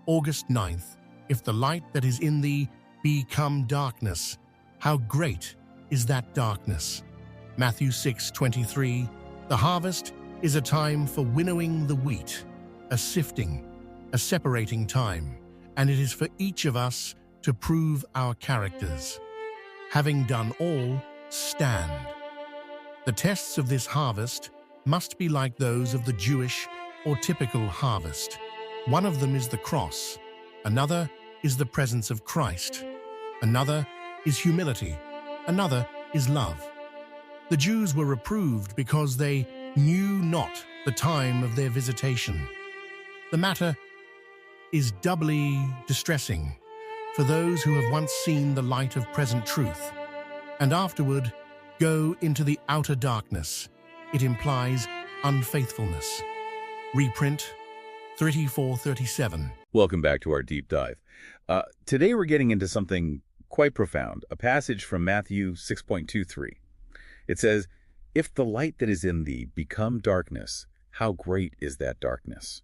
August 9th, if the light that is in thee become darkness, how great is that darkness? Matthew 6:23, the harvest is a time for winnowing the wheat, a sifting, a separating time, and it is for each of us to prove our characters. Having done all, stand. The tests of this harvest must be like those of the Jewish or typical harvest. One of them is the cross, another is the presence of Christ, another is humility, another is love. The Jews were reproved because they knew not the time of their visitation. The matter is doubly distressing for those who have once seen the light of present truth and afterward go into the outer darkness. It implies unfaithfulness. Reprint 3437. Welcome back to our deep dive. Today we're getting into something quite profound, a passage from Matthew 6.23. It says, "If the light that is in thee become darkness, how great is that darkness?"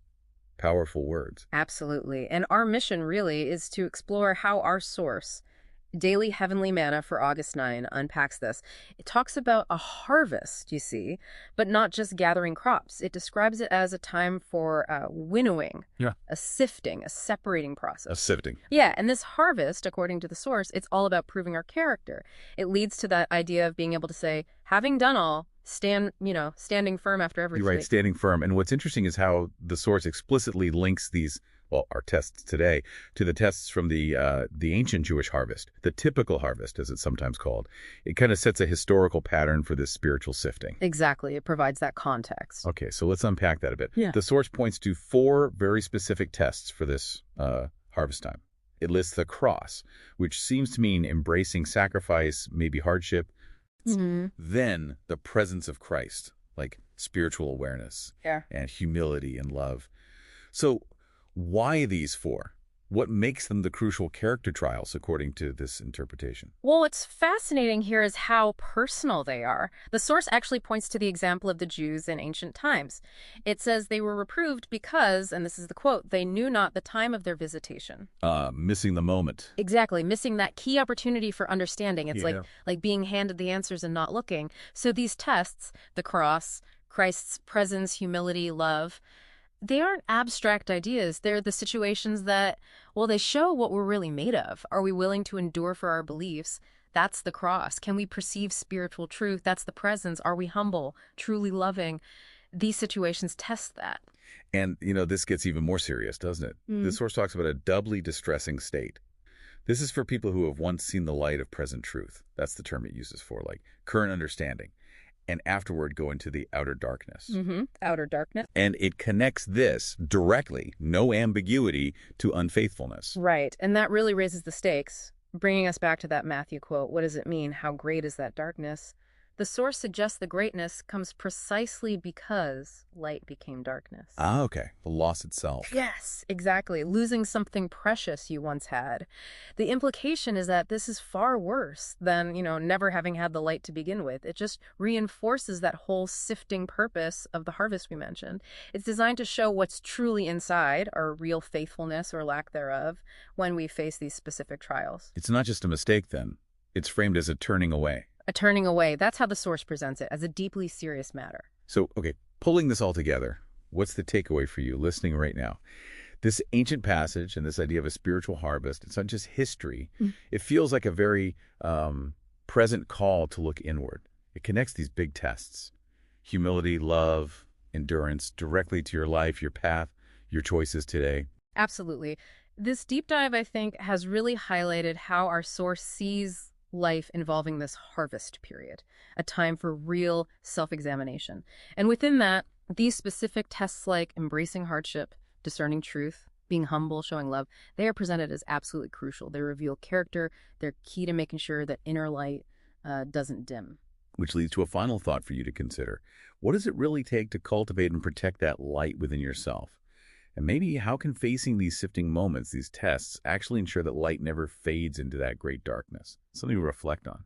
Powerful words. Absolutely. And our mission really is to explore how our source, Daily Heavenly Manna for August 9, unpacks this. It talks about a harvest, you see, but not just gathering crops. It describes it as a time for winnowing, a sifting, a separating process. A sifting. Yeah, and this harvest, according to the source, it's all about proving our character. It leads to that idea of being able to say, having done all, standing firm after everything. You're right, standing firm. And what's interesting is how the source explicitly links these, well, our tests today, to the tests from the ancient Jewish harvest, the typical harvest, as it's sometimes called. It kind of sets a historical pattern for this spiritual sifting. Exactly. It provides that context. Okay, so let's unpack that a bit. Yeah. The source points to 4 very specific tests for this harvest time. It lists the cross, which seems to mean embracing sacrifice, maybe hardship. Mm-hmm. Then the presence of Christ, like spiritual awareness and humility and love. So why these 4? What makes them the crucial character trials, according to this interpretation? Well, what's fascinating here is how personal they are. The source actually points to the example of the Jews in ancient times. It says they were reproved because, and this is the quote, they knew not the time of their visitation. Missing the moment. Exactly, missing that key opportunity for understanding. It's like being handed the answers and not looking. So these tests, the cross, Christ's presence, humility, love, they aren't abstract ideas. They're the situations that, well, they show what we're really made of. Are we willing to endure for our beliefs? That's the cross. Can we perceive spiritual truth? That's the presence. Are we humble, truly loving? These situations test that. And, this gets even more serious, doesn't it? The source talks about a doubly distressing state. This is for people who have once seen the light of present truth. That's the term it uses for, like current understanding. And afterward go into the outer darkness. Outer darkness. And it connects this directly, no ambiguity, to unfaithfulness. Right. And that really raises the stakes, bringing us back to that Matthew quote. What does it mean? How great is that darkness? The source suggests the greatness comes precisely because light became darkness. Ah, okay. The loss itself. Yes, exactly. Losing something precious you once had. The implication is that this is far worse than, never having had the light to begin with. It just reinforces that whole sifting purpose of the harvest we mentioned. It's designed to show what's truly inside, our real faithfulness or lack thereof, when we face these specific trials. It's not just a mistake, then. It's framed as a turning away. A turning away. That's how the source presents it, as a deeply serious matter. So, okay, pulling this all together, what's the takeaway for you listening right now? This ancient passage and this idea of a spiritual harvest, it's not just history. It feels like a very present call to look inward. It connects these big tests, humility, love, endurance, directly to your life, your path, your choices today. Absolutely. This deep dive, I think, has really highlighted how our source sees life involving this harvest period, a time for real self-examination. And within that, these specific tests like embracing hardship, discerning truth, being humble, showing love, they are presented as absolutely crucial. They reveal character. They're key to making sure that inner light doesn't dim. Which leads to a final thought for you to consider. What does it really take to cultivate and protect that light within yourself? And maybe how can facing these sifting moments, these tests, actually ensure that light never fades into that great darkness? Something to reflect on.